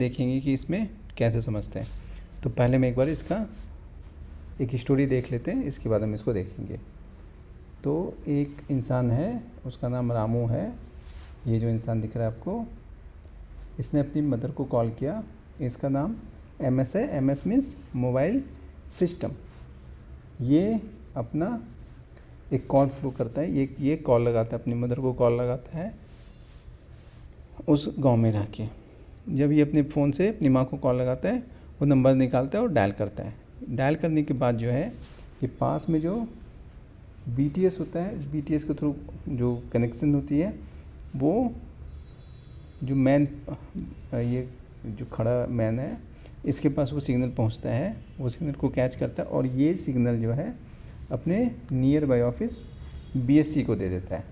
देखेंगे कि इसमें कैसे समझते हैं। तो पहले मैं एक बार इसका एक स्टोरी देख लेते हैं, इसके बाद हम इसको देखेंगे। तो एक इंसान है, उसका नाम रामू है। ये जो इंसान दिख रहा है आपको, इसने अपनी मदर को कॉल किया। इसका नाम MS है। MS means mobile system. ये अपना एक कॉल फ्लो करता है, ये कॉल लगाता है, अपनी मदर को कॉल लगाता है उस गांव में रह के। जब ये अपने फ़ोन से अपनी माँ को कॉल लगाता है, वो नंबर निकालता है और डायल करता है। डायल करने के बाद जो है, ये पास में जो BTS होता है, BTS के थ्रू जो कनेक्शन होती है, वो जो मैन, ये जो खड़ा मैन है, इसके पास वो सिग्नल पहुंचता है। वो सिग्नल को कैच करता है और ये सिग्नल जो है अपने नियर बाय ऑफिस BSC को दे देता है।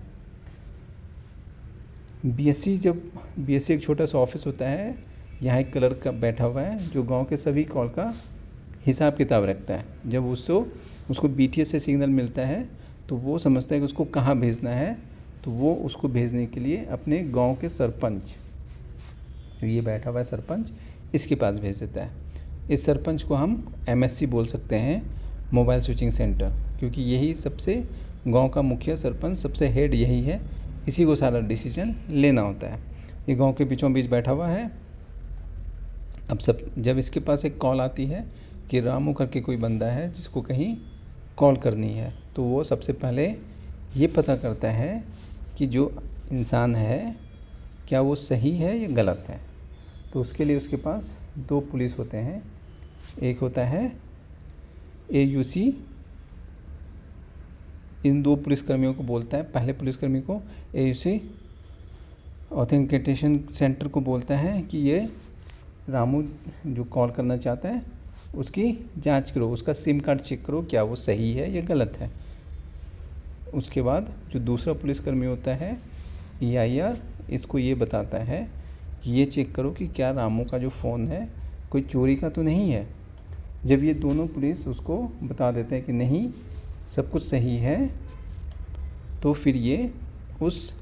BSC एक छोटा सा ऑफिस होता है। यहाँ एक क्लर्क का बैठा हुआ है जो गांव के सभी कॉल का हिसाब किताब रखता है। जब उसको BTS से सिग्नल मिलता है तो वो समझता है कि उसको कहाँ भेजना है, तो वो उसको भेजने के लिए अपने गांव के सरपंच, जो ये बैठा हुआ है सरपंच, इसके पास भेज देता है। इस सरपंच को हम MSC बोल सकते हैं, मोबाइल स्विचिंग सेंटर, क्योंकि यही सबसे गांव का मुखिया सरपंच, सबसे हेड यही है। इसी को सारा डिसीजन लेना होता है। ये गांव के बीचों बीच बैठा हुआ है। अब जब इसके पास एक कॉल आती है कि रामू करके कोई बंदा है जिसको कहीं कॉल करनी है, तो वो सबसे पहले ये पता करता है कि जो इंसान है क्या वो सही है या गलत है। तो उसके लिए उसके पास 2 पुलिस होते हैं। एक होता है AUC, इन 2 पुलिसकर्मियों को बोलता है। पहले पुलिसकर्मी को AUC ऑथेंटिकेशन सेंटर को बोलता है कि ये रामू जो कॉल करना चाहता है उसकी जांच करो, उसका सिम कार्ड चेक करो, क्या वो सही है या गलत है। उसके बाद जो दूसरा पुलिसकर्मी होता है EIR, इसको ये बताता है कि ये चेक करो कि क्या रामू का जो फ़ोन है कोई चोरी का तो नहीं है। जब ये दोनों पुलिस उसको बता देते हैं कि नहीं, सब कुछ सही है, तो फिर ये उस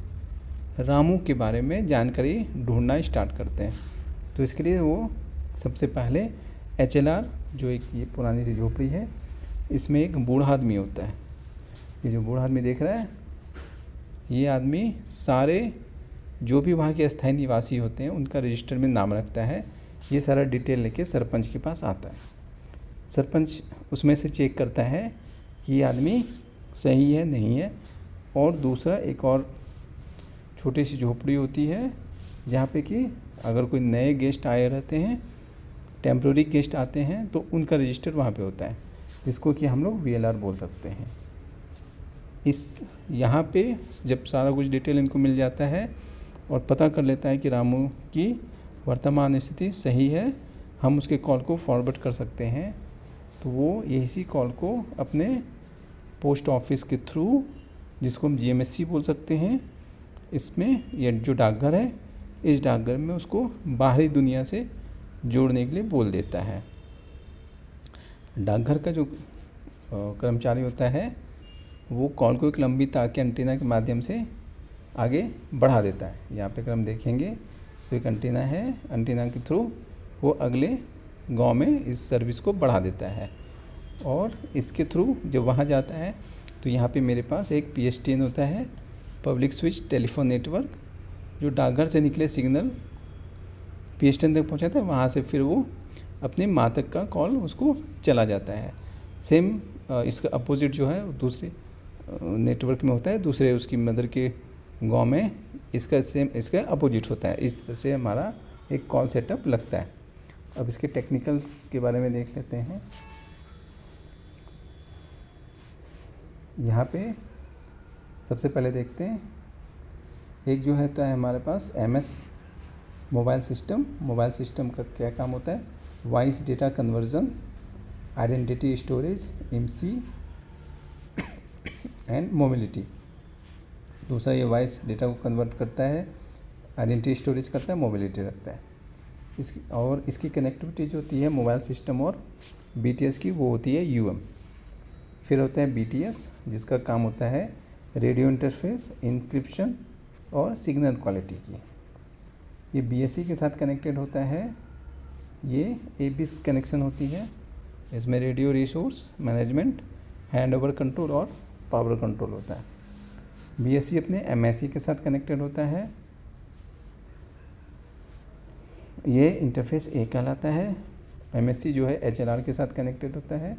रामू के बारे में जानकारी ढूंढना स्टार्ट करते हैं। तो इसके लिए वो सबसे पहले HLR, जो एक ये पुरानी सी झोपड़ी है, इसमें एक बूढ़ा आदमी होता है। ये जो बूढ़ा आदमी देख रहा है, ये आदमी सारे जो भी वहाँ के अस्थायी निवासी होते हैं उनका रजिस्टर में नाम रखता है। ये सारा डिटेल लेके सरपंच के पास आता है। सरपंच उसमें से चेक करता है कि ये आदमी सही है नहीं है। और दूसरा, एक और छोटी सी झोपड़ी होती है जहाँ पे कि अगर कोई नए गेस्ट आए रहते हैं, टेम्प्रोरी गेस्ट आते हैं, तो उनका रजिस्टर वहाँ पे होता है, जिसको कि हम लोग VLR बोल सकते हैं। यहाँ पे जब सारा कुछ डिटेल इनको मिल जाता है और पता कर लेता है कि रामू की वर्तमान स्थिति सही है, हम उसके कॉल को फॉरवर्ड कर सकते हैं। तो वो इसी कॉल को अपने पोस्ट ऑफिस के थ्रू, जिसको हम GMSC बोल सकते हैं, इसमें ये जो डाकघर है, इस डाकघर में उसको बाहरी दुनिया से जोड़ने के लिए बोल देता है। डाकघर का जो कर्मचारी होता है वो कॉल को एक लंबी तार के एंटीना के माध्यम से आगे बढ़ा देता है। यहाँ पे अगर हम देखेंगे तो एक एंटीना है, एंटीना के थ्रू वो अगले गांव में इस सर्विस को बढ़ा देता है। और इसके थ्रू जब वहाँ जाता है तो यहाँ पे मेरे पास एक PSTN होता है, पब्लिक स्विच टेलीफोन नेटवर्क, जो डाकघर से निकले सिग्नल PSTN तक पहुँचाता है। वहाँ से फिर वो अपने माँ तक का कॉल उसको चला जाता है। सेम इसका अपोजिट जो है दूसरे नेटवर्क में होता है, दूसरे उसकी मदर के गांव में इसका सेम इसका अपोजिट होता है। इस तरह से हमारा एक कॉल सेटअप लगता है। अब इसके टेक्निकल्स के बारे में देख लेते हैं। यहाँ पे सबसे पहले देखते हैं, एक जो है तो है हमारे पास MS mobile system. Mobile system का क्या काम होता है? Voice data conversion, identity storage, MC and mobility. दूसरा, ये वॉइस डेटा को कन्वर्ट करता है, आइडेंटिटी स्टोरेज करता है, मोबिलिटी रखता है। इसकी कनेक्टिविटी जो होती है मोबाइल सिस्टम और BTS की, वो होती है UM। फिर होता है BTS, जिसका काम होता है रेडियो इंटरफेस, इंक्रिप्शन और सिग्नल क्वालिटी की। ये BSC के साथ कनेक्टेड होता है ये ABIS कनेक्शन होती है। इसमें radio resource management, hand over control और पावर कंट्रोल होता है। BSc अपने MSc के साथ कनेक्टेड होता है। ये इंटरफेस A कहलाता है। MSc जो है HLR के साथ कनेक्टेड होता है।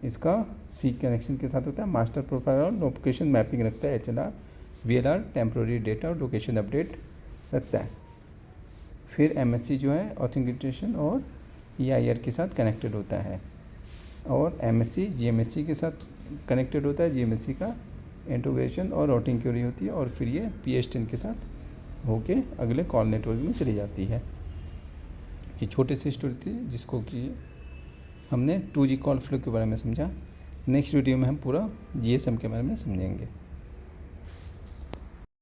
इसका C कनेक्शन के साथ होता है। मास्टर प्रोफाइल और लोकेशन मैपिंग रखता है HLR। VLR टेम्प्रोरी डेटा और लोकेशन अपडेट रखता है। फिर MSc जो है ऑथेंटिकेशन और EIR के साथ कनेक्टेड होता है। और MSc GMSc के साथ कनेक्टेड होता है। GMSc का इंटीग्रेशन और राउटिंग क्वेरी होती है और फिर ये PS10 के साथ होके अगले कॉल नेटवर्क में चली जाती है। ये छोटे से स्टोरी थी जिसको कि हमने 2G कॉल फ्लो के बारे में समझा। नेक्स्ट वीडियो में हम पूरा GSM के बारे में समझेंगे।